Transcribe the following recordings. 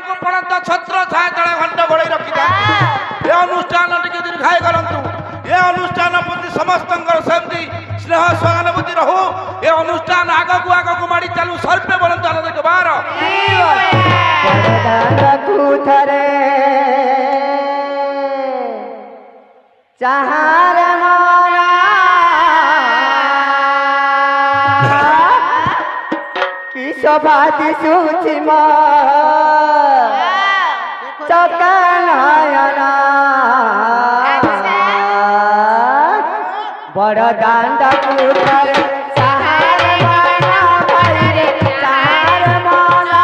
ମାନଙ୍କୁ ପଣତ ଛତ୍ର ଛାୟା ତଳେ ଘଣ୍ଟ ଘୋଡ଼େଇ ରଖିଥାନ୍ତି। ଏ ଅନୁଷ୍ଠାନ ଟିକେ ଦୀର୍ଘାୟୁ କରନ୍ତୁ। ଏ ଅନୁଷ୍ଠାନ ପ୍ରତି ସମସ୍ତଙ୍କର ସେମିତି ସ୍ନେହ ସହାନୁଭୂତି ରହୁ। ଏ ଅନୁଷ୍ଠାନ ଆଗକୁ ଆଗକୁ ମାଡ଼ି ଚାଲୁ। ସର୍ବେ ବଳନ୍ତୁ ଆନନ୍ଦ ବାର ଚାହାରେ ମନା କି ଶୋଭା ଦିଶୁଛି ମୋ ଚକା ନୟନା ବଡ଼ ଦାଣ୍ଡ କୁଠାରେ ଚାହାରେ ମନା ଭାଇରେ ଚାହାରେ ମନା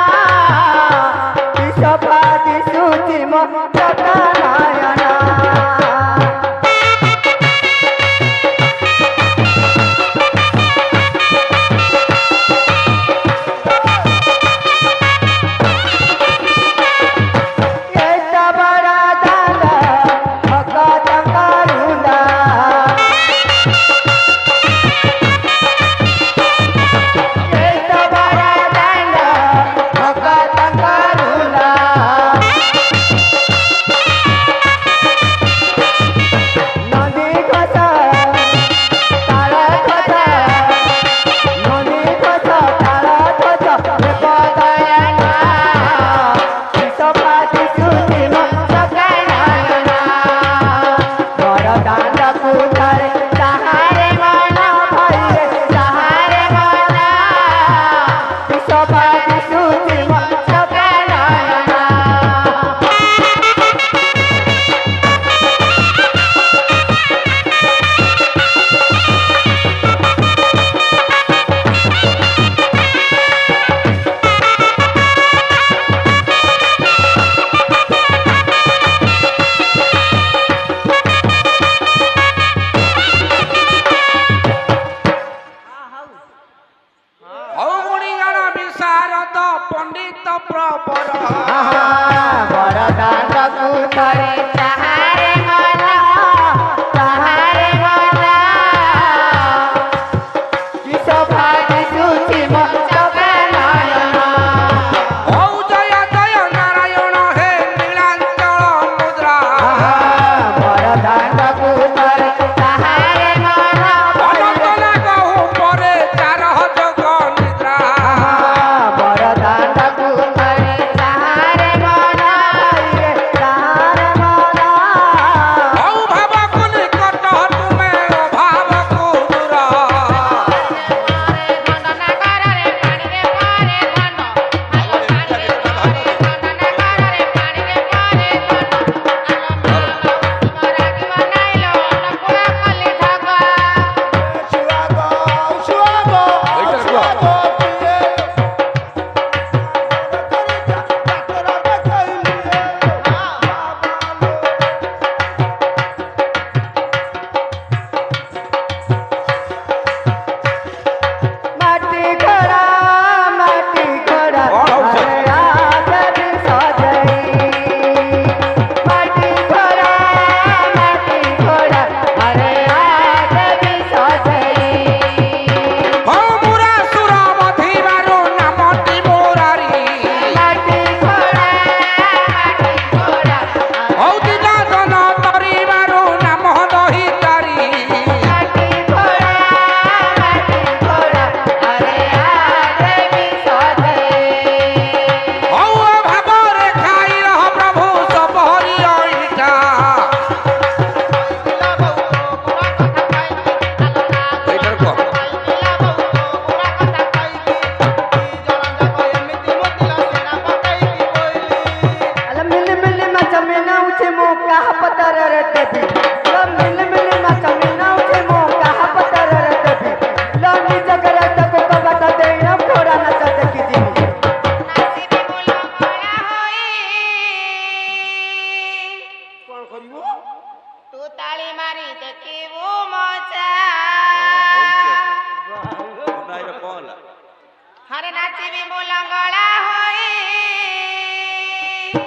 କି ଶୋଭା ଦିଶୁଛି ମୋ ଚକା ନୟନା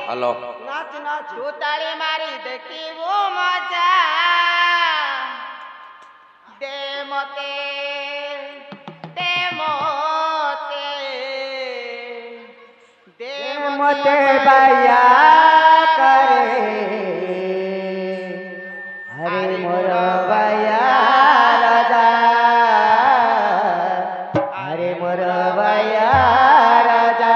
हेलो नाच नाच तू ताली मारी देखिबो मजा दे मते दे मते दे मते बाया करे हरे मोर बाया राजा हरे मोर बाया राजा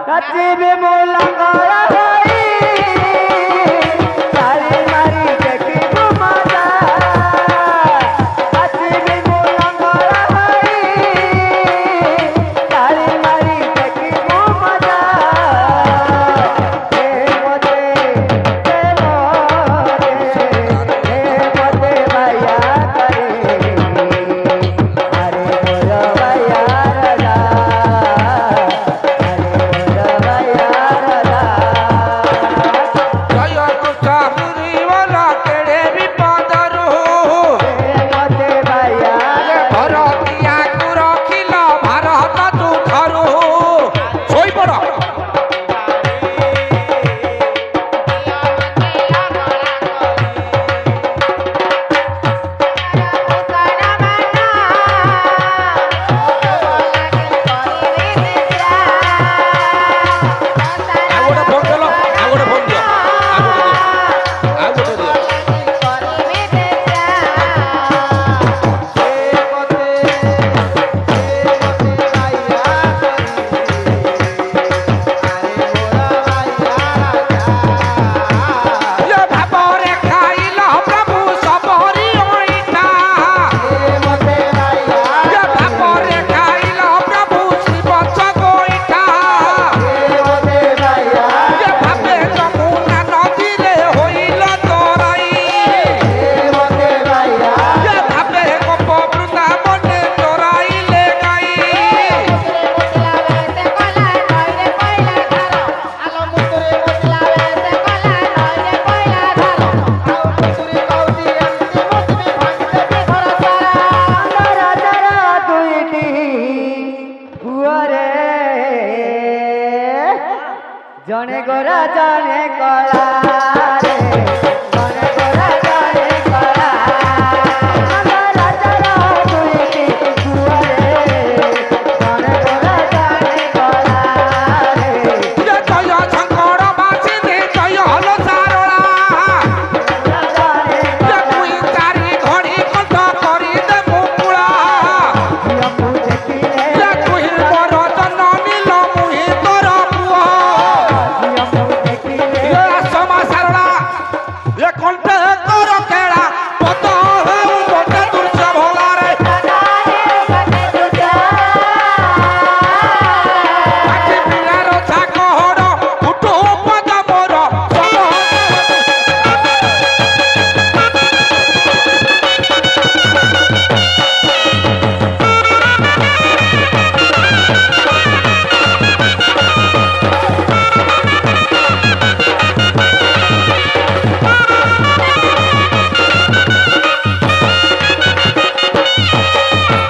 कचिबे मोला गया होई तारी मारी देखी मजा कचिबे मोला गया होई तारी मारी देखी मजा हे मोते भैया करे हरे मोर भैया राजा जने गोरा जने कला रे जने गोरा जने कला हमारा जरा दुईटी दुआरे जने गोरा जने कला रे जय शंकर बासी दे जय हलो सारोला जने जय कुई तारी घड़ी कंठ करी दे मुकुला जय कुई बर जननी लो मुहि तोर पुआ ये समा सारोला ये कंठ कर केड़ा पत हेउ बटे दुर्ज भोला रे आखि पिलार छाक हड़ उठो पद मोर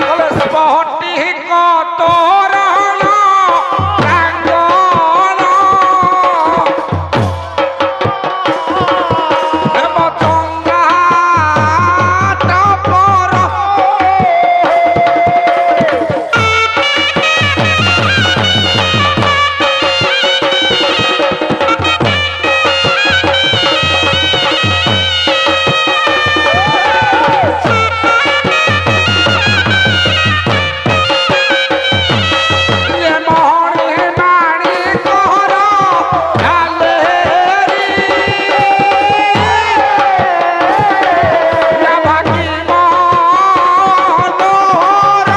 सब স্পটি কতরণ রাঙ্গন হেম চঙ্গা টপর ये मोहनी माणी कहर ढालेरी या भागी मनोहर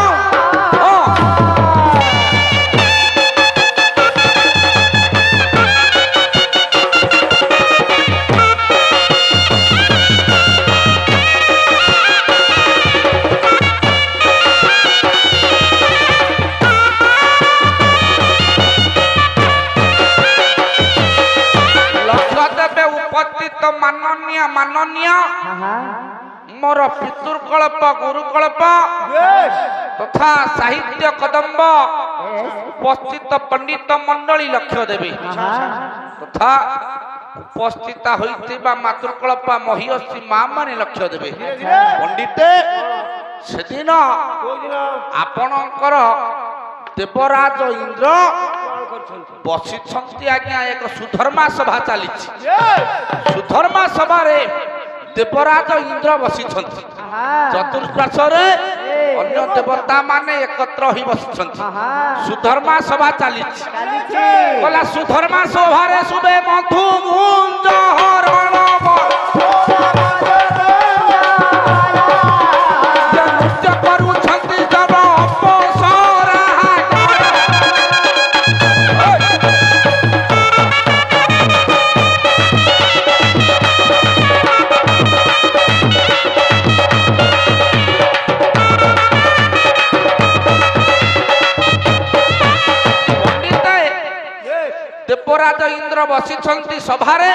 लक्ष्य देवे उपस्थित माननीय माननीय मोर पितृकल्प गुरुकल्प तथा साहित्य कदम्ब उपस्थित पंडित मंडली लक्ष्य देवी तथा उपस्थित होइतिबा मातृकल्प महिषी माँ माने लक्ष्य देवे पंडिते सेदिन आपणकर देवराज इंद्र ବସିଛନ୍ତି ଆଜ୍ଞା ଏକ ସୁଧର୍ମା ସଭା ଚାଲିଛି। ସୁଧର୍ମା ସଭାରେ ଦେବରାଜ ଇନ୍ଦ୍ର ବସିଛନ୍ତି। ଚତୁଃପାର୍ଶ୍ୱରେ ଅନ୍ୟ ଦେବତା ମାନେ ଏକତ୍ର ହୋଇ ବସିଛନ୍ତି। ସୁଧର୍ମା ସଭା ଚାଲିଛି। କହିଲା ସୁଧର୍ମା ସଭାରେ ଶୁଭେ ମଧୁ ଗୁଞ୍ଜ ହରଣ ନୃତ୍ୟ କରୁଛନ୍ତି ତବ ଅପସରା। ଦେବରାଜ ଇନ୍ଦ୍ର ବସିଛନ୍ତି ସଭାରେ।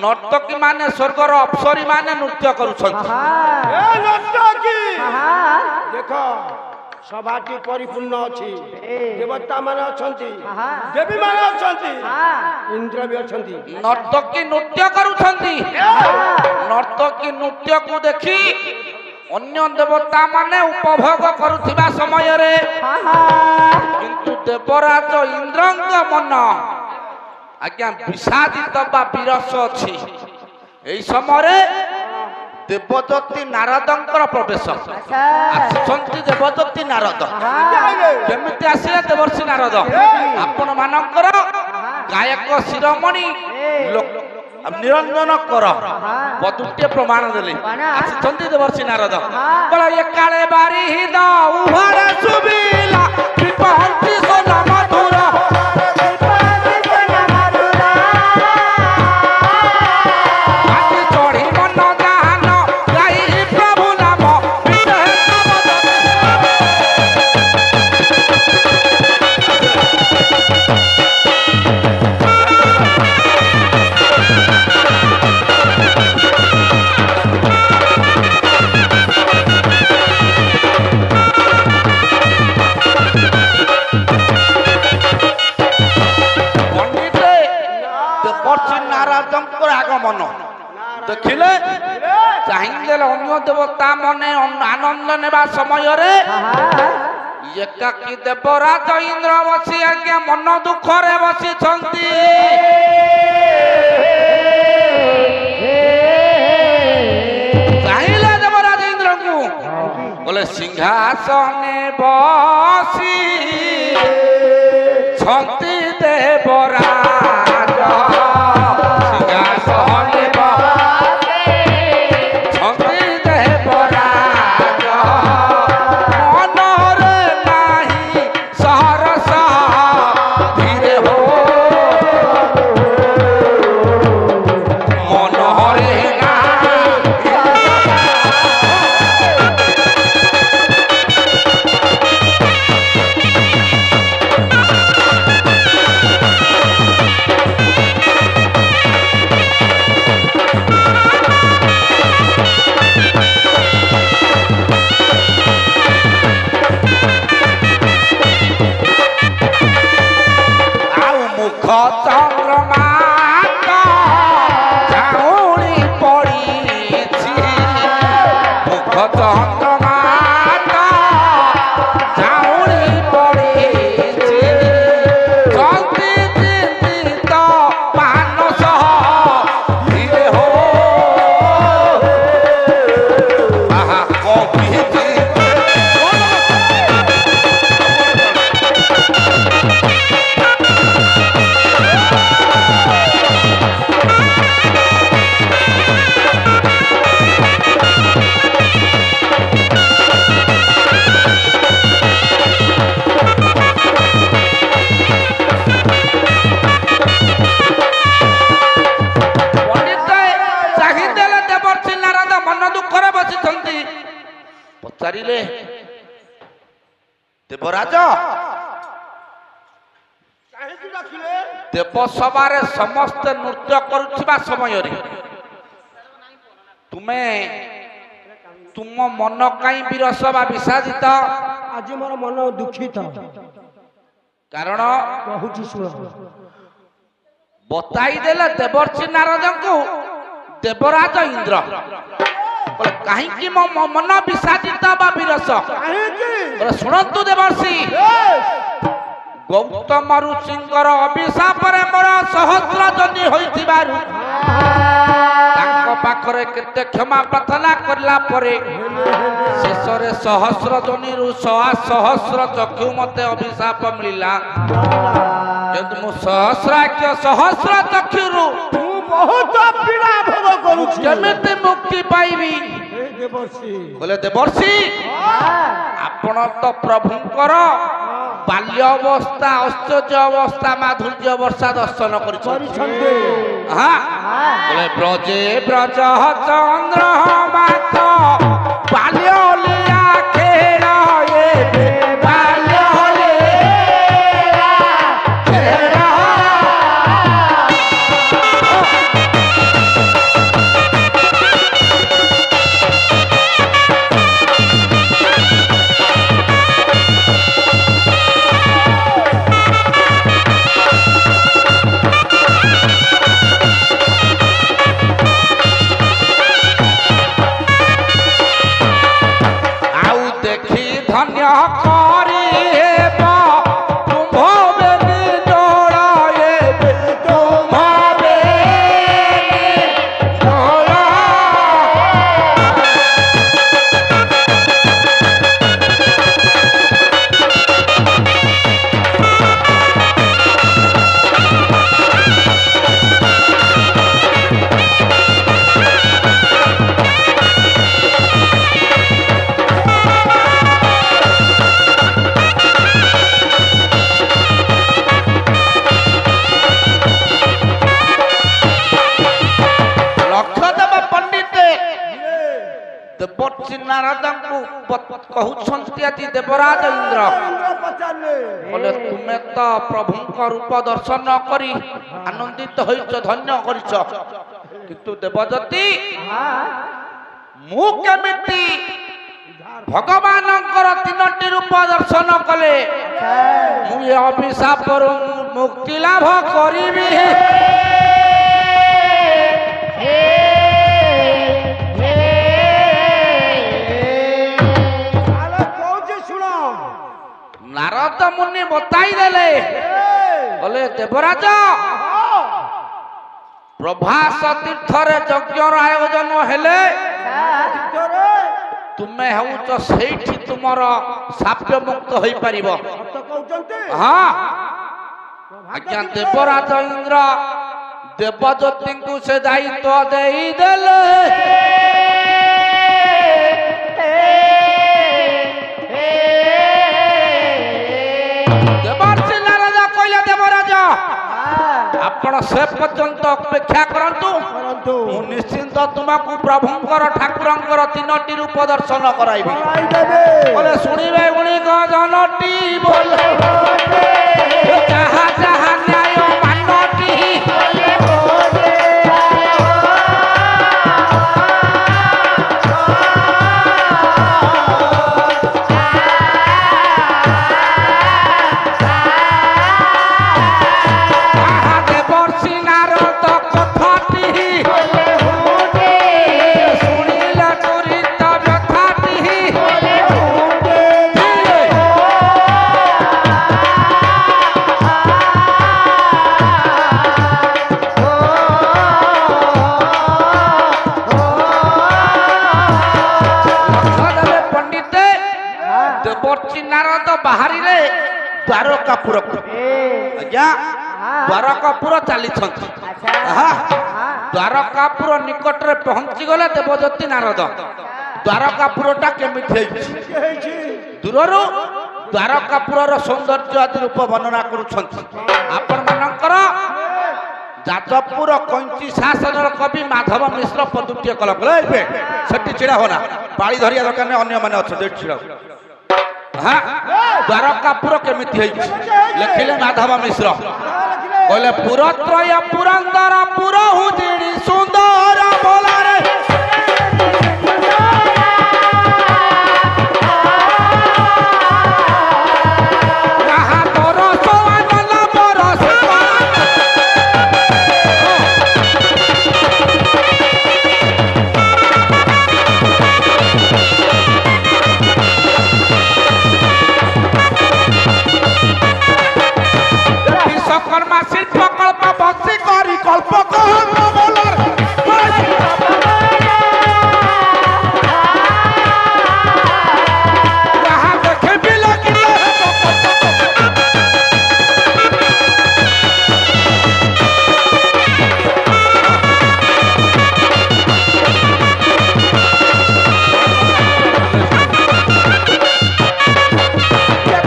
ନର୍ତ୍ତକୀ ମାନେ ସ୍ୱର୍ଗର ଅପ୍ସରୀ ମାନେ ନୃତ୍ୟ କରୁଛନ୍ତି। ଦେଖ ସଭାଟି ପରିପୂର୍ଣ୍ଣ ଅଛି। ଦେବତା ମାନେ ଅଛନ୍ତି, ଦେବୀ ମାନେ ଅଛନ୍ତି, ଇନ୍ଦ୍ର ବି ଅଛନ୍ତି। ନର୍ତ୍ତକୀ ନୃତ୍ୟ କରୁଛନ୍ତି। ନର୍ତ୍ତକୀ ନୃତ୍ୟକୁ ଦେଖି ଅନ୍ୟ ଦେବତା ମାନେ ଉପଭୋଗ କରୁଥିବା ସମୟରେ କିନ୍ତୁ ଦେବରାଜ ଇନ୍ଦ୍ରଙ୍କ ମନ ଆଜ୍ଞା ବିଷାଦିତ ବା ବିରସ ଅଛି। ଏହି ସମୟରେ ଦେବଦତ୍ତୀ ନାରଦଙ୍କର ପ୍ରବେଶ। ଆସିଛନ୍ତି ଦେବଦତ୍ତୀ ନାରଦ। କେମିତି ଆସିଲେ ଦେବର୍ଷି ନାରଦ? ଆପଣ ମାନଙ୍କର ଗାୟକ ଶିରୋମଣି ନିରଞ୍ଜନ କର ବଧୂଟିଏ ପ୍ରମାଣ ଦେଲେ। ଆସିଛନ୍ତି ଦେବର୍ଷି ନାରଦ। କହିଲେ ଏକାଳେ ବାରି ହୃଦ ଉଭରେ ଶୁଭିଲା ବିପହନ୍ତି ସୋନା ମଧୁର। ଆଜି ଚଢି ମନ ଜାହାନ ଗାଇ ପ୍ରଭୁ ନାମ ନାରଦଙ୍କର ଆଗମନ ଦେଖିଲେ ଚାହିଁଦେଲେ ଅନ୍ୟ ଦେବତା ମନେ ଆନନ୍ଦ ନେବା ସମୟରେ ଏକାକୀ ଦେବରାଜ ଇନ୍ଦ୍ର ବସି ଆଜ୍ଞା ମନ ଦୁଃଖରେ ବସିଛନ୍ତି। ଚାହିଁଲେ ଦେବରାଜ ଇନ୍ଦ୍ରଙ୍କୁ ବୋଲେ ସିଂହାସନେ ବସି ଛନ୍ତି ଦେବରାଜ। ସିଂହାସନେ ବସି ଛନ୍ତି ଦେବରାଜ। ମନରେ ନାହିଁ ସହରସ ଧୀରେ ହୋ ମନରେ ଚନ୍ଦ୍ରମା ଝାଉଁଳି ପଡ଼ିଛି। ମୁଖ ଚନ୍ଦ୍ରମା ଝାଉଁଳି ପଡ଼ିଛି। ଜଲ୍ଦି ଚିନ୍ତିତ ମାନସ ଧୀରେ ହୋ ଆହା କବିଛି। ପଚାରିଲେ ଦେବରାଜ ଦେବସଭାରେ ସମସ୍ତେ ନୃତ୍ୟ କରୁଥିବା ସମୟରେ ତୁମେ ତୁମ ମନ କାଇଁ ବିରସ ବା ବିଷାଦିତ? ଆଜି ମୋର ମନ ଦୁଃଖିତ। କାରଣ କହୁଛି ଶୁଣ। ବତାଇ ଦେଲେ ଦେବର୍ଷି ନାରଦଙ୍କୁ ଦେବରାଜ ଇନ୍ଦ୍ର। କାହିଁକି ମୋ ମନ ବିଷାଦିତ ବା ବିରସ? ଶୁଣନ୍ତୁ ଦେବର୍ଷି, ଗୌତମ ଋଷିଙ୍କର ଅଭିଶାପରେ ମୋର ସହସ୍ର ଜନି ହୋଇଥିବାରୁ ତାଙ୍କ ପାଖରେ କେତେ କ୍ଷମା ପ୍ରାର୍ଥନା କରିଲା ପରେ ଶେଷରେ ସହସ୍ର ଜନିରୁ ସହସ୍ର ଚକ୍ଷୁ ମତେ ଅଭିଶାପ ମିଳିଲା। କିନ୍ତୁ ମୁଁ ସହସ୍ରାକ୍ଷ ସହସ୍ର ଚକ୍ଷୁରୁ ମୁଁ ବହୁତ ପୀଡ଼ା ଭୋଗ କରୁଛି। କେମିତି ମୁକ୍ତି ପାଇବି? ବୋଲେ ଦେବର୍ଷି ଆପଣ ତ ପ୍ରଭୁଙ୍କର ବାଲ୍ୟ ଅବସ୍ଥା ଐଶ୍ୱର୍ଯ୍ୟ ଅବସ୍ଥା ମାଧୁର୍ଯ୍ୟ ବର୍ଷା ଦର୍ଶନ କରିଛନ୍ତି। ବୋଲେ ବ୍ରଜେ ବ୍ରଜ ଚନ୍ଦ୍ର ମାତ ବାଲ୍ୟ ଲୀଳା ଖେଳ ବାଲ୍ୟ ଲୀଳା ଖେଳ। ନାରଦଙ୍କୁ କହୁଛନ୍ତି ଆଜି ଦେବରାଜ ଇନ୍ଦ୍ର ବୋଲେ ତୁମେ ତ ପ୍ରଭୁଙ୍କ ରୂପ ଦର୍ଶନ କରି ଆନନ୍ଦିତ ହୋଇଛ ଧନ୍ୟ କରିଛ, କିନ୍ତୁ ଦେବଦତ୍ତୀ ମୁଁ କେମିତି ଭଗବାନଙ୍କର ତିନୋଟି ରୂପ ଦର୍ଶନ କଲେ ମୁଁ ଏ ଅଭିଶାପରୁ ମୁକ୍ତି ଲାଭ କରିବି? ନାରଦ ମୁନି ବତାଇ ଦେଲେ ବୋଲେ ଦେବରାଜ ପ୍ରଭାସ ତୀର୍ଥରେ ଯଜ୍ଞର ଆୟୋଜନ ହେଲେ ତୁମେ ହେଉଛ ସେଇଠି ତୁମର ଶାପ ମୁକ୍ତ ହୋଇପାରିବ। ହଁ ଆଜ୍ଞା ଦେବରାଜ ଇନ୍ଦ୍ର ଦେବଜ୍ୟୋତିଙ୍କୁ ସେ ଦାୟିତ୍ୱ ଦେଇଦେଲେ। ଆପଣ ସେ ପର୍ଯ୍ୟନ୍ତ ଅପେକ୍ଷା କରନ୍ତୁ, ମୁଁ ନିଶ୍ଚିନ୍ତ ତୁମକୁ ପ୍ରଭୁଙ୍କର ଠାକୁରଙ୍କର ତିନୋଟି ରୂପ ଦର୍ଶନ କରାଇବି। ବୋଲେ ଶୁଣିବେ ଗୁଣିକ ଜନଟି ବୋଲେ ଯାହା ଯାହା ନ୍ୟାୟ ମାନଟି ବାହାରିଲେ ଦ୍ୱାରକାପୁରକୁ। ଆଜ୍ଞା ଦ୍ୱାରକାପୁର ଚାଲିଛନ୍ତି। ଦ୍ୱାରକାପୁର ନିକଟରେ ପହଞ୍ଚିଗଲେ ଦେବଦତ୍ତୀ ନାରଦ ଦ୍ୱାରକାପୁରଟା କେମିତି ହେଇଛି ଦୂରରୁ ଦ୍ୱାରକାପୁରର ସୌନ୍ଦର୍ଯ୍ୟ ଆଦି ରୂପ ବର୍ଣ୍ଣନା କରୁଛନ୍ତି। ଆପଣମାନଙ୍କର ଯାଜପୁର କଇଁଚି ଶାସନର କବି ମାଧବ ମିଶ୍ର ପଦୁଟିଏ କଲ ଏବେ ସେଠି ଛିଡ଼ା ହୋନା, ପାଳି ଧରିବା ଦରକାର ନାହିଁ, ଅନ୍ୟମାନେ ଅଛନ୍ତି ଏଠି ଛିଡ଼ା। ଦ୍ୱାରକାପୁର କେମିତି ହେଇଛି ଲେଖିଲେ ମାଧବ ମିଶ୍ର, କହିଲେ ପୁରତ୍ରୟ ପୁରନ୍ଦର ପୁର ହୁଜିଣି ସୁନ୍ଦର ବୋଲାରେ ନୂଆ ଶିଳ୍ପକଳ୍ପ ବସି କରି କଳ୍ପ ଯାହା ଦେଖିବି ଲାଗିଲେ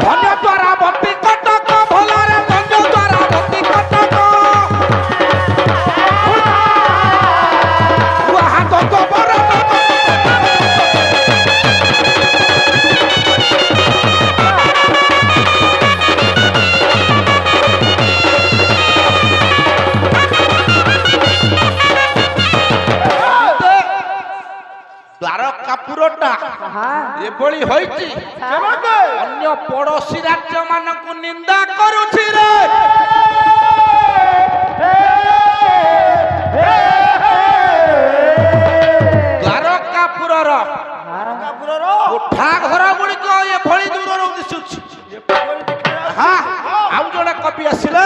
ଧନ୍ୟ ଦ୍ୱାରା ବତି କଟକ ଭଲରେ ଧନ୍ୟ ଦ୍ୱାରା ବତି କଟକ ଦ୍ୱାରକାପୁରଟା ଏଭଳି ହୋଇଛି ଅନ୍ୟ ପଡୋଶୀ ରାଜ୍ୟ ମାନଙ୍କୁ ନିନ୍ଦା କରୁଛି ରେ ଦ୍ୱାରକାପୁରର କୋଠା ଘର ଗୁଡିକ ଏଭଳି ଦୂରରୁ ଦିଶୁଛି। ଆଉ ଜଣେ କବି ଆସିଲେ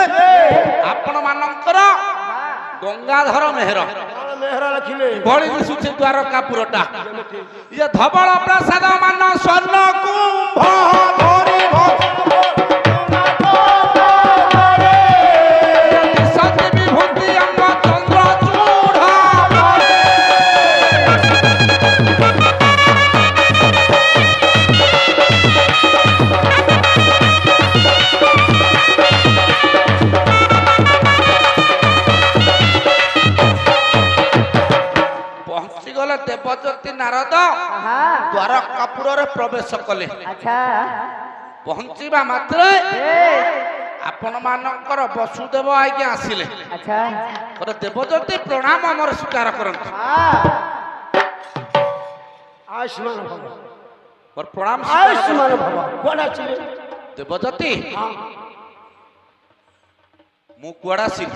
ଆପଣ ମାନଙ୍କର ଗଙ୍ଗାଧର ମେହେର ଭଳି ଦିଶୁଛି ଦ୍ୱାରକାପୁରଟା ଇଏ ଧବଳ ପ୍ରସାଦ ମାନ ସ୍ୱର୍ଣ୍ଣ କୁମ୍ଭ ଧରି ଦିଶନ୍ତି ବିଭୂତି ଅଙ୍ଗ ଚନ୍ଦ୍ର ଚୂଢ ପହଞ୍ଚିଗଲେ ଦେବଜ୍ୟୋତି ନାରଦ ଦ୍ୱାରକାପୁରରେ ପ୍ରବେଶ କଲେ। ପହଞ୍ଚିବା ମାତ୍ରେ ଆପଣ ମାନଙ୍କର ବସୁଦେବ ଆଜ୍ଞା ଆସିଲେ। ଦେବଜ୍ୟୋତି ପ୍ରଣାମ ଆମର ସ୍ୱୀକାର କରନ୍ତୁ। ପ୍ରଣାମ ଦେବଜ୍ୟୋତି ମୁଁ କୁଆଡେ ଆସିଲି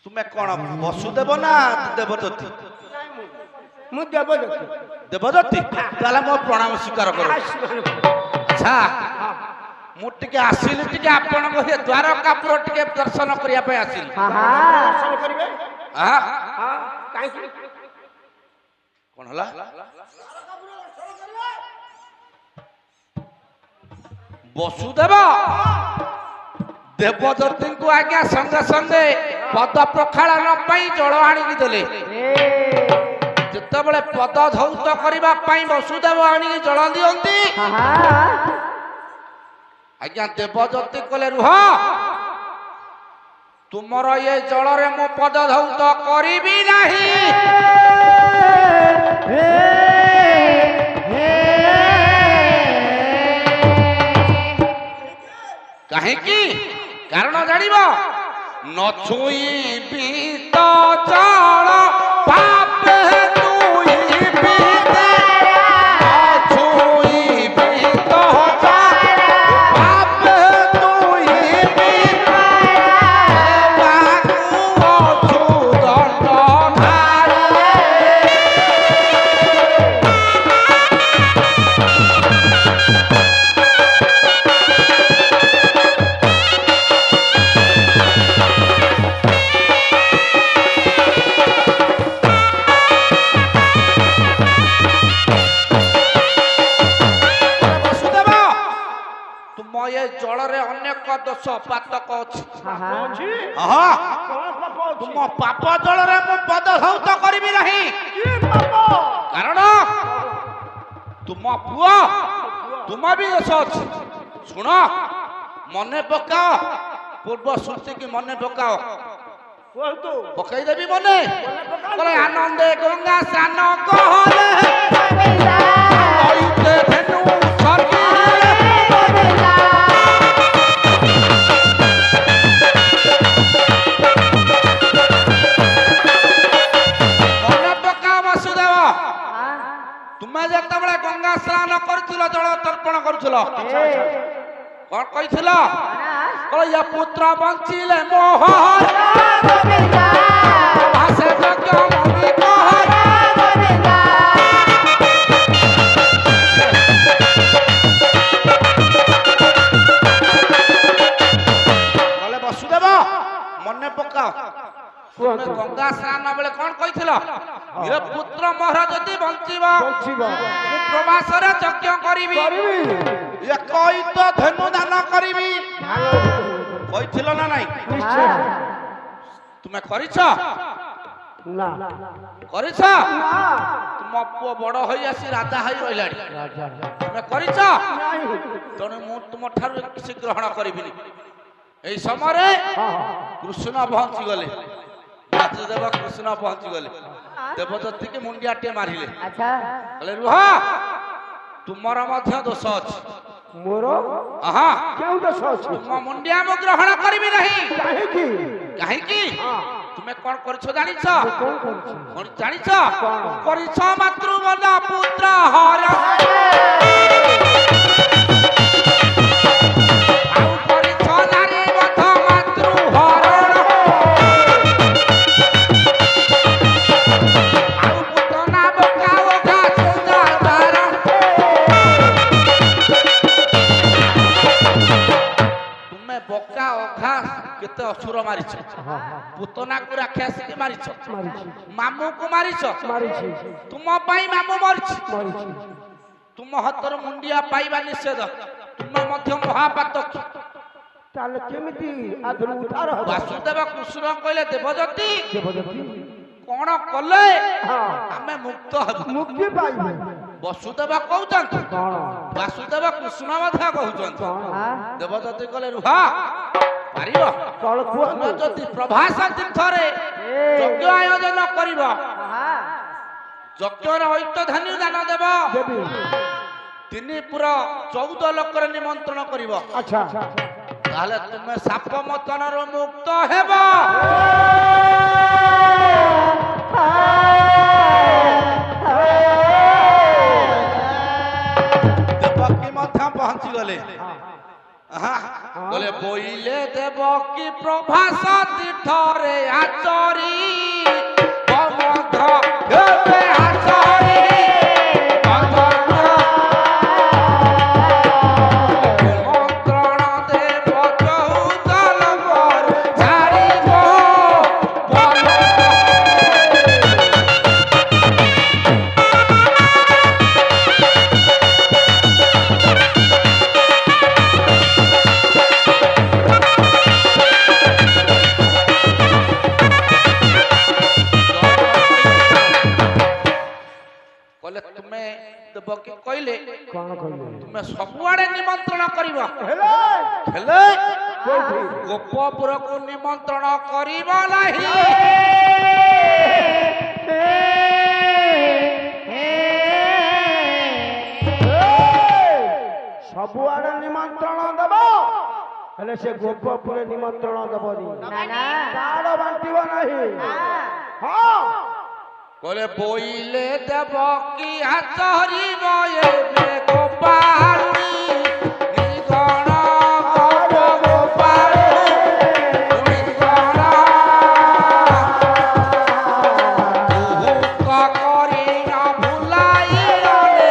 ତୁମେ କଣ ବସୁଦେବ ନା ଦେବଜ୍ୟୋତି? ମୁଁ ଦେବଜ୍ୟୋତି। ଦେବଜ୍ୟୋତି ତାହେଲେ ମୋ ପ୍ରଣାମ ସ୍ୱୀକାର କର। ଆଚ୍ଛା ମୁଁ ଟିକେ ଆସିଲି ଟିକେ ଆପଣଙ୍କ ଦ୍ୱାରକାପୁର ଟିକେ ଦର୍ଶନ କରିବା ପାଇଁ ଆସିଲି। କଣ ହେଲା? ବସୁଦେବ ଦେବଜ୍ୟୋତିଙ୍କୁ ଆଜ୍ଞା ସଙ୍ଗେ ସଙ୍ଗେ ପଦ ପ୍ରକ୍ଷାଳନ ପାଇଁ ଜଳ ଆଣିକି ଦେଲେ। ଯେତେବେଳେ ପଦ ଧୌତ କରିବା ପାଇଁ ବସୁଦେବ ଆଣିକି ଜଳ ଦିଅନ୍ତି ଆଜ୍ଞା ଦେବଜ୍ୟୋତି କହିଲେ ରୁହ ତୁମର ଏ ଜଳରେ ମୁଁ ପଦ ଧୌତ କରିବି ନାହିଁ। କାହିଁକି କାରଣ ଜାଣିବ ନ ଛୁଇଁବି ତ ଜଳ ପାପେ ଛୁଇଁବି ନ ଛୁଇଁବି ତ ଜଳ ପାପେ ଛୁଇଁବି ଜଳରେ ଅନେକ ଦୋଷ ପାତକ ଅଛି। ତୁମ ପାପ ଜଳରେ ମୁଁ ପଦ ଧୌତ କରିବି ନାହିଁ। କାରଣ ତୁମ ପୁଅ ତୁମ ବି ଦୋଷ ଅଛି। ଶୁଣ ମନେ ପକାଅ ପୂର୍ବ ସ୍ମୃତି କି ମନେ ପକାଅ। ପକେଇଦେବି ମନେ ଆନନ୍ଦେ ଗଙ୍ଗା ସ୍ନାନ କହଲେ ତୁମେ ଯେତେବେଳେ ଗଙ୍ଗା ସ୍ନାନ କରୁଥିଲ ଜଳ ତର୍ପଣ କରୁଥିଲ କଣ କହିଥିଲ? ପୁତ୍ର ବଞ୍ଚିଲେ ମୋହ ତୁମେ ଗଙ୍ଗା ସ୍ନାନ ବେଳେ କଣ କହିଥିଲ ଏ ପୁତ୍ର ମୋର ଯଦି ବଞ୍ଚିବ ମୁଁ ପ୍ରବାସରେ ଯଜ୍ଞ କରିବି ଏକଇତ ଧନୁ ଦାନ କରିବି କହିଥିଲ ନା ନାଇଁ ତୁମେ କରିଛ ନା କରିଛ ତୁମ ପୁଅ ବଡ ହୋଇ ଆସି ରାଜା ହୋଇ ରହିଲାଣି ତୁମେ କରିଛ ତେଣୁ ମୁଁ ତୁମ ଠାରୁ କିଛି ଗ୍ରହଣ କରିବିନି। এই সময়ে কৃষ্ণ পৌঁছি গলে বাসুদেব কৃষ্ণ পৌঁছি গলে দেবদত্তীকে মুন্ডিয়াটিয়ে মারিলে বলে রুহ তুমর মধ্য দোষ ଅଛି ମୋର আহা কেউ দোষ ଅଛି তুম মুন্ডিয়া মু গ্রহণ করিবি নাহি কাহিকি কাহিকি তুমি কোন করছো জানিছ কোন করছি কোন জানিছ করিছ মাতৃবনা পুত্র হর অসুর মারিছ পুতনা কু রাক্ষস কে মারিছ মামু কু মারিছ তুম পাই মামু মরিছি তুম হাতর মুন্ডিয়া পাইবা নিষেধ তুম মধ্য মহাপাতক তাহলে কেমিতি আদর উদ্ধার হবে বাসুদেব কৃষ্ণ কইলে দেবদত্তী কোন কলে ଆମେ মুক্ত হব মুক্তি পাইবে বসুদেব কହୁଛନ୍ତି বাসুদেব কৃষ্ণ ମଧ୍ୟ କହୁଛନ୍ତି ଦେବଦତ୍ତୀ କହିଲେ ରୁହ পারিব তুমি যদি প্রভাস তীর্থরে যজ্ঞ আয়োজন করিব যজ্ঞর ঐক্য ধান্য দান দেব তিনি পুরা 14 লোকর নিমন্ত্রণ করিব আচ্ছা তাহলে তুমি সাপ মতনর মুক্ত হেব দেবকী মধ্য পৌঁছি গলে বলে বইলে দেবকী প্রভাস তীর্থরে আচরি বমধ্য হেবে আচরি মন্ত্রণ দেব 14 লোকর ছাড়িব কইলে তুমি ସବୁଆଡେ নিমন্ত্রণ করিব হেলে গোপপুরকু নিমন্ত্রণ করিব নাহি ସବୁଆଡେ নিমন্ত্রণ দেব হেলে সে গোপপুরে নিমন্ত্রণ দেবনি কাড় বাঁটিব নাহি হ্যাঁ বলে বইলে দেব কি আচরিব এবে গোপালী নিগণ গোপালী নিগণ দুঃখ করি না ভুলাই রলে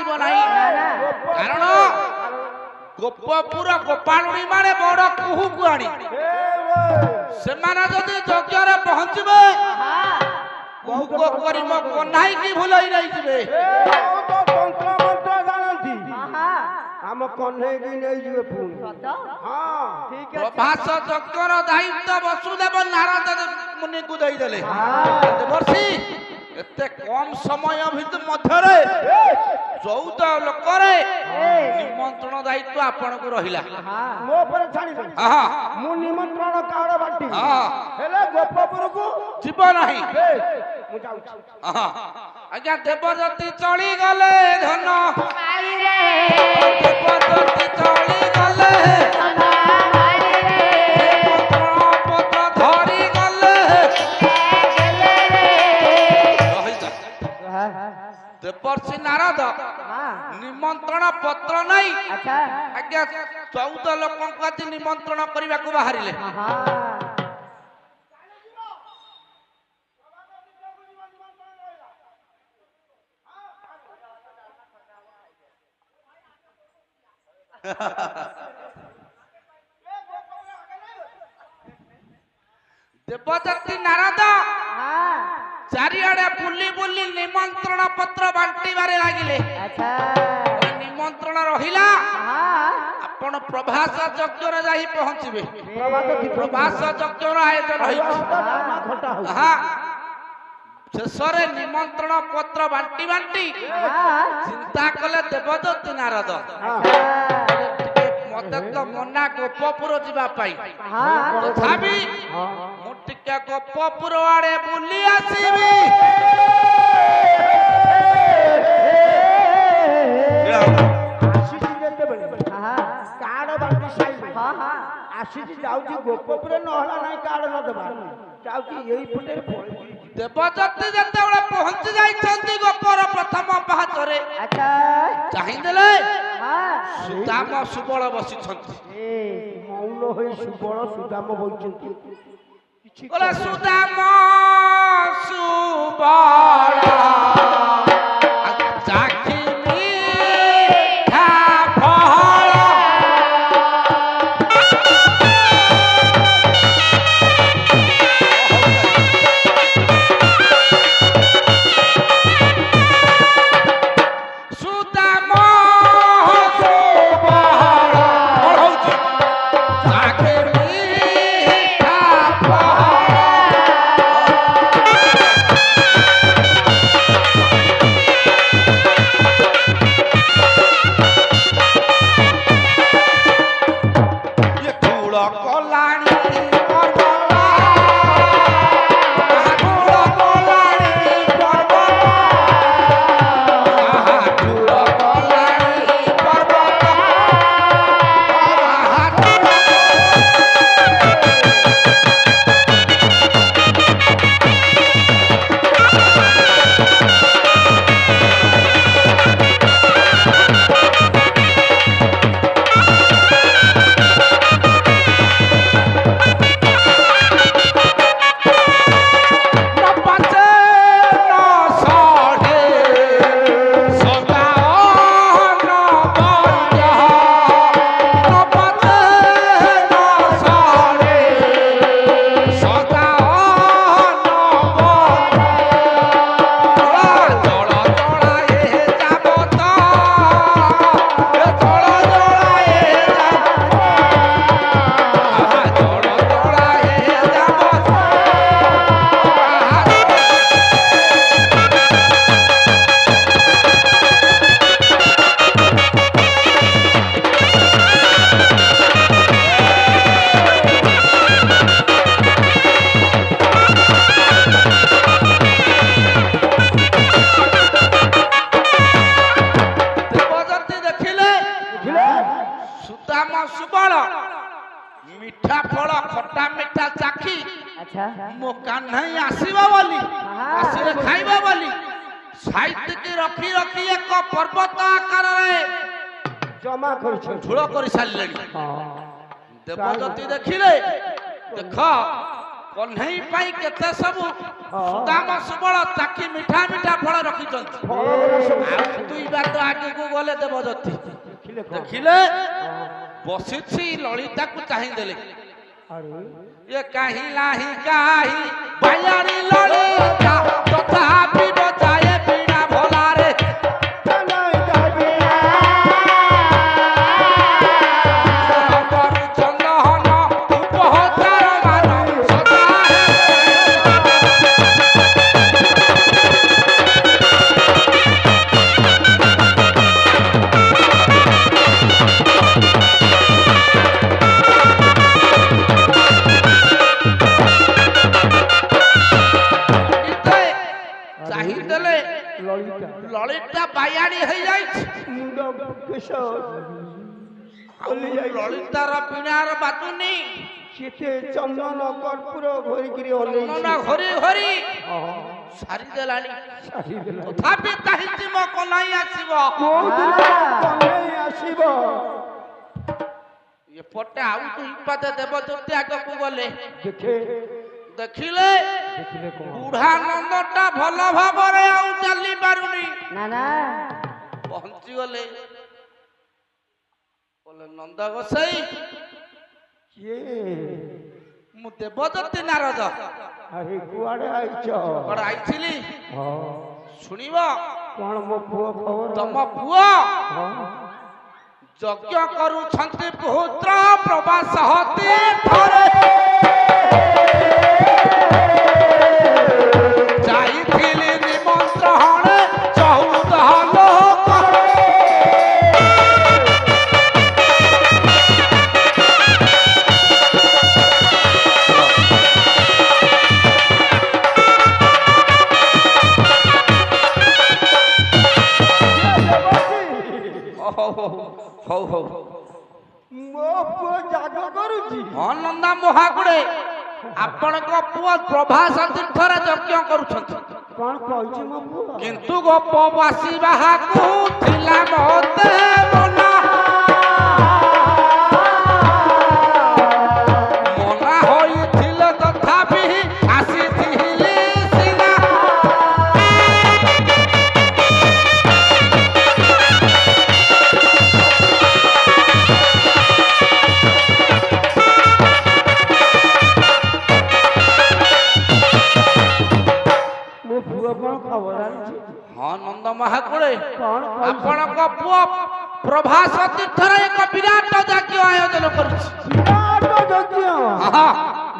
বনাই রতন গোপপুর গোপালুণী মানে বড় কুহু কুয়াণী সেমানে যদি যজ্ঞরে পৌঁছিবে কুহুক করিব কন্হাই কি ভুলই নাই যাবে তন্ত্র মন্ত্র জানନ୍ତି ଆମ କହ୍ନେଇକି ନେଇଯିବେ ପୁଣି ହଁ ଠିକ ଅଛି প্রভাস যজ্ঞর দায়িত্ব বসুদেব নারদ মুনিକୁ ଦେଇଦେଲେ দেবর্ষি এতে কম সময় মধ্যরে 14 লোকরে নিমন্ত্রণ দায়িত্ব আপনাকে রহিলা ମୋ ଉପରେ ଛାଡ଼ିଦେଲି ମୁଁ ନିମନ୍ତ୍ରଣ କାର୍ଡ ବାଣ୍ଟି ହେଲେ ଗୋପପୁରକୁ ଯିବ ନାହିଁ ମୁଁ ଯାଉଛି ଆଜ୍ଞା ଦେବଦତ୍ତୀ ଚଳି ଗଲେ ଧନ ଦେବଦତ୍ତୀ ଚଳି ଗଲେ ପତ୍ର ଧରି ଗଲେ ଆଚ୍ଛା ଆଜ୍ଞା 14 ଲୋକଙ୍କୁ ଆଜି ନିମନ୍ତ୍ରଣ କରିବାକୁ ବାହାରିଲେ। ଦେବଦତ୍ତୀ ନାରଦ ଚାରିଆଡେ ବୁଲି ବୁଲି ନିମନ୍ତ୍ରଣ ପତ୍ର ବାଣ୍ଟିବାରେ ଲାଗିଲେ। ଆଚ୍ଛା ନିମନ୍ତ୍ରଣ ରହିଲା ଆପଣ ପ୍ରଭାସ ଯଜ୍ଞରେ ଯାଇ ପହଞ୍ଚିବେ। ପ୍ରଭାସ ଯଜ୍ଞର ଆୟୋଜନ ହୋଇଛି। ଶେଷରେ ନିମନ୍ତ୍ରଣ ପତ୍ର ବାଣ୍ଟି ବାଣ୍ଟି ଚିନ୍ତା କଲେ ଦେବଦତ୍ତୀ ନାରଦ ମତେ ତ ମନା ଗୋପପୁର ଯିବା ପାଇଁ, ତଥାପି ମୁଁ ଟିକେ ଗୋପପୁର ଆଡେ ବୁଲି ଆସିବି। ଆସିଛି ଯାଉଛି ଗୋପପୁର ନହେଲା ନାହିଁ କାର୍ଡ ନ ଦେବା ଯାଉଛି ଏଇପଟେ ଦେବଦତ୍ତୀ ଯେତେବେଳେ ପହଞ୍ଚି ଯାଇଛନ୍ତି ଗୋପର ପ୍ରଥମ ପାହାଚରେ ଚାହିଁଦେଲେ ସୁଦାମ ସୁବଳ ବସିଛନ୍ତି। ମୌନ ହୋଇ ସୁବଳ ସୁଦାମ ବସିଛନ୍ତି। ସୁଦାମ ସୁବଳ ମିଠା ଫଳ ଖଟା ମିଠା ଚାଖି ମୋ କାହ୍ନାଇ ଆସିବ ବୋଲି, ଆସିଲେ ଖାଇବ ବୋଲି ସାଇତିକି ରଖି ରଖି ଏକ ପର୍ବତ ଆକାରରେ ଜମା କରିଛନ୍ତି, ଝୋଳ କରି ସାରିଲେଣି। ଦେବଦତ୍ତୀ ଦେଖିଲେ, ଦେଖ କହ୍ନେଇ ପାଇଁ କେତେ ସବୁ ସୁଦାମ ସୁବଳ ଚାଖି ମିଠା ମିଠା ଫଳ ରଖିଛନ୍ତି। ଆଉ ଦୁଇ ବାଟ ଆଗକୁ ଗଲେ ଦେବଦତ୍ତୀ ଦେଖିଲେ ବସିଛି ଲଳିତାକୁ ଚାହିଁଦେଲେ, ଏ କାହିଁ ନାହିଁ କାହିଁ ବାୟାଣୀ ଲଳିତା ତଥାପି ବଜାଏ ବୀଣା ଭଲାରେ। ললিতা বায়াণী হয়ে যাইছে, ললিতার বীণার বাজুনি, চন্দন কর্পূর ঘরিকি ঘরি ঘরি সারি দেলানি। তথাপি চাহিছি মো কনাই আসিব, ଆସିବ ଏପଟେ ଆଉ ଦୁଇ ପାଦ ଦେବଦୂତି ଆଗକୁ ଗଲେ ଦେଖେ ଦେଖିଲେ ଦେଖିଲେ କଣ ବୁଢାନନ୍ଦଟା ଭଲ ଭାବରେ ଆଉ ଚାଲି ପାରୁନି ନା ନା ପହଞ୍ଚିଗଲେ ବୋଲେ ନନ୍ଦ ଗୋସାଇ କିଏ ମୁଁ ଦେବଦୂତି ନାରଦ ଆରେ କୁଆଡେ ଆଇଛ କୁଆଡେ ଆଇଥିଲି ହଁ ଶୁଣିବ କଣ ମୋ ପୁଅ ଖବର ତମ ପୁଅ ହଁ ଯଜ୍ଞ କରୁଛନ୍ତି ପୁତ୍ର ପ୍ରବାସ ତୀର୍ଥରେ ଯାଇଥିଲି ନିମନ୍ତ୍ରଣ 14 ଲୋକ ହଉ ହଉ ମୋ ପୁଅ ଜାଗ କରୁଛି ହଁ ନନ୍ଦା ମହାଗୁଡେ ଆପଣଙ୍କ ପୁଅ ପ୍ରଭାସ ତୀର୍ଥରେ ଯଜ୍ଞ କରୁଛନ୍ତି କଣ କହିଛି ମୋ ପୁଅ କିନ୍ତୁ ଗୋପବାସୀ ବାହାକୁ ଥିଲା ମତେ ମନା ମନା ହୋଇଥିଲେ ତଥାପି ଆସିଥିଲି ସିନା ମୋ ପୁଅ କଣ ଖବର ଆଣିଛି ହଁ ନନ୍ଦ ମହାକୁଳେ କଣ ଆପଣଙ୍କ ପୁଅ ପ୍ରଭାସ ତୀର୍ଥରେ ଏକ ବିରାଟ ଯଜ୍ଞ ଆୟୋଜନ କରୁଛି ବିରାଟ ଯଜ୍ଞ ହଁ,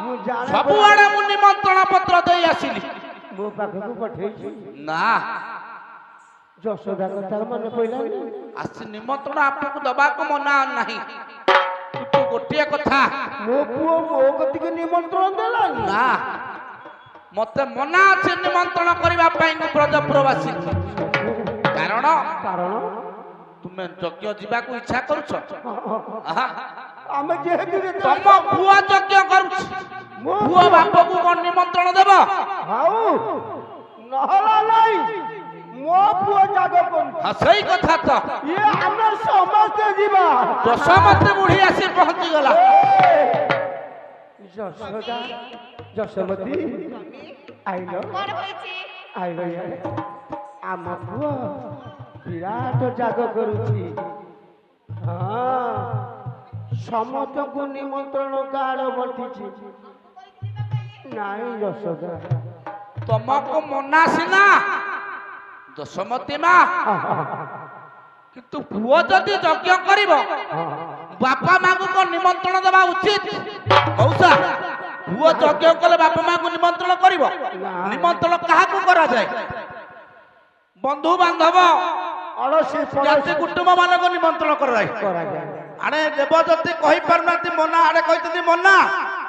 ମୁଁ ଜାଣେ ସବୁଆଡେ ମୁଁ ନିମନ୍ତ୍ରଣ ପତ୍ର ଦେଇ ଆସିଲି ମୋ ପାଖକୁ ପଠେଇଛି ନା ଯଶୋଦା କଥା ମନେ ପଇଲାନି ଆସି ନିମନ୍ତ୍ରଣ ଆପଣଙ୍କୁ ଦବାକୁ ମନା ନାହିଁ କିନ୍ତୁ ଗୋଟିଏ କଥା ମୋ ପୁଅ ମୋ କତିକି ନିମନ୍ତ୍ରଣ ଦେଲାନି ନା ମତେ ମନା ଅଛି ନିମନ୍ତ୍ରଣ କରିବା ପାଇଁ ବ୍ରଜପୁରବାସୀ କାରଣ କାରଣ ତୁମେ ଯଜ୍ଞ ଯିବାକୁ ଇଚ୍ଛା କରୁଛ ଆହା, ଆମେ ଯେହେତୁ ତମ ପୁଅ ଯଜ୍ଞ କରୁଛି ମୋ ପୁଅ ବାପକୁ କଣ ନିମନ୍ତ୍ରଣ ଦେବ ଆଉ ନହେଲା ନାଇଁ ମୋ ପୁଅ ଜାଗ କରୁଛି ହଁ ସେଇ କଥା ତ ଇଏ ଆମେ ସମସ୍ତେ ଯିବା ଦଶମତୀ ବୁଢୀ ଆସି ପହଞ୍ଚିଗଲା ଯଶୋଦା ଯଶୋମତୀ ଆଇଲ କଣ ହୋଇଛି ଆଇଲ ଇଆଡେ ଆମ ପୁଅ ବିରାଟ ଜାଗ କରୁଛି ହଁ ସମସ୍ତଙ୍କୁ ନିମନ୍ତ୍ରଣ କାର୍ଡ ବଟିଛି ନାଇଁ ଯଶୋଦା ତମକୁ ମନା ସିନା ଦଶମତୀ ମା କିନ୍ତୁ ପୁଅ ଯଦି ଯଜ୍ଞ କରିବ ବାପା ମାଙ୍କୁ କଣ ନିମନ୍ତ୍ରଣ ଦେବା ଉଚିତ କହୁଛା ପୁଅ ଯଜ୍ଞ କଲେ ବାପା ମାଙ୍କୁ ନିମନ୍ତ୍ରଣ କରିବ ନିମନ୍ତ୍ରଣ କାହାକୁ କରାଯାଏ ବନ୍ଧୁ ବାନ୍ଧବ ଅଳସୀ ଜାତି କୁଟୁମ୍ବ ମାନଙ୍କୁ ନିମନ୍ତ୍ରଣ କରାଯାଏ କରାଯାଏ ଆଡେ ଦେବଦତ୍ତୀ କହିପାରୁନାହାନ୍ତି ମନା ଆଡେ କହିଛନ୍ତି ମନା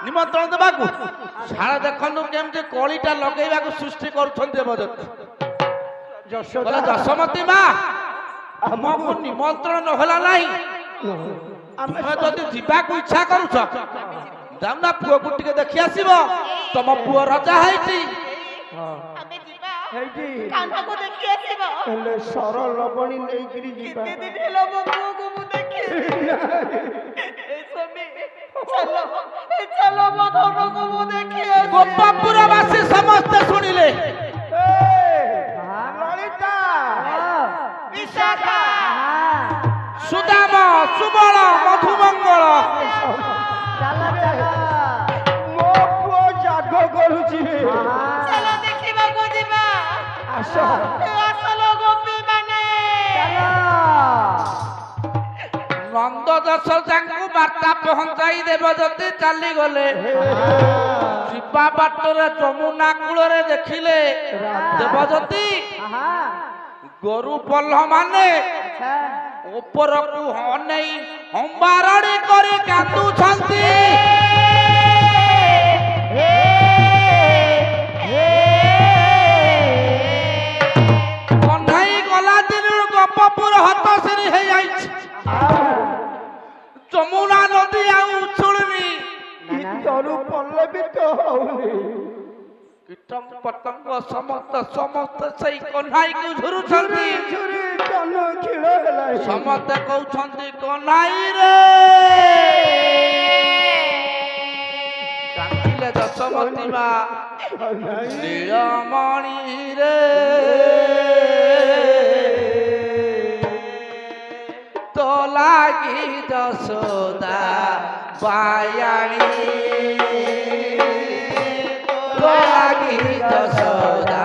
ନିମନ୍ତ୍ରଣ ଦେବାକୁ ସାରା ଦେଖନ୍ତୁ କେମିତି କଳିଟା ଲଗେଇବାକୁ ସୃଷ୍ଟି କରୁଛନ୍ତି ଦେବଦତ୍ତୀ ଯଶୋଦା କହିଲେ ଦଶମତୀ ମା ଆମକୁ ନିମନ୍ତ୍ରଣ ନହେଲା ନାହିଁ ଆମେ ତମେ ଯଦି ଯିବାକୁ ଇଚ୍ଛା କରୁଛ ଯାଉନା ପୁଅକୁ ଟିକେ ଦେଖି ଆସିବ ତମ ପୁଅ ରଜା ହେଇଛି ଆମେ ଯିବା ହେଇଛି କାହ୍ନାକୁ ଦେଖି ଆସିବ ହେଲେ ସର ଲବଣୀ ନେଇକିରି ଯିବା କେତେ ଦିନ ହେଲା ମୋ ପୁଅକୁ ମୁଁ ଦେଖି ସ୍ୱାମୀ ଚାଲ ମୋ ଧନକୁ ମୁଁ ଦେଖି ଆସିବି ଗୋପପୁରବାସୀ ସମସ୍ତେ ଶୁଣିଲେ ଲଳିତା ବିଶାଖା ସୁଦାମ ସୁବଳ ମଧୁମଙ୍ଗଳ ମୋ ପୁଅ ଜାଗ କରୁଛି ଚାଲ ଦେଖିବାକୁ ଯିବା ଆସ ଆସଲ ଗୋପୀ ମାନେ ନନ୍ଦ ଯଶୋଦାଙ୍କୁ ବାର୍ତ୍ତା ପହଞ୍ଚାଇ ଦେବଦତ୍ତୀ ଚାଲିଗଲେ ଯିବା ବାଟରେ ଯମୁନା କୂଳରେ ଦେଖିଲେ ଦେବଦତ୍ତୀ ଗୋରୁ ପଲ୍ଲ ମାନେ ଉପରକୁ ଅନେଇ ହମ୍ବାରଡ଼ି କରି କାନ୍ଦୁଛନ୍ତି କହ୍ନେଇ ଗଲା ଦିନରୁ ଗୋପପୁର ହତଶିରୀ ହେଇଯାଇଛି ଯମୁନା ନଦୀ ଆଉ ଉଛୁଳୁନି ତରୁ ପଲ୍ଲବୀ ତ ହଉନି କୀଟ ପତଙ୍ଗ ସମସ୍ତେ ସେଇ କହ୍ନାଇକୁ ଝୁରୁଛନ୍ତି ଛୁରୀ ତନ କ୍ଷୀର ହେଲା ସମସ୍ତେ କହୁଛନ୍ତି କହ୍ନାଇ ରେ କାନ୍ଦିଲେ ଯଶୋମତୀ ମା ନୀଳମଣି ରେ ତୋ ଲାଗି ଯଶୋଦା ବାୟାଣୀ ତୋ ଲାଗି ଯଶୋଦା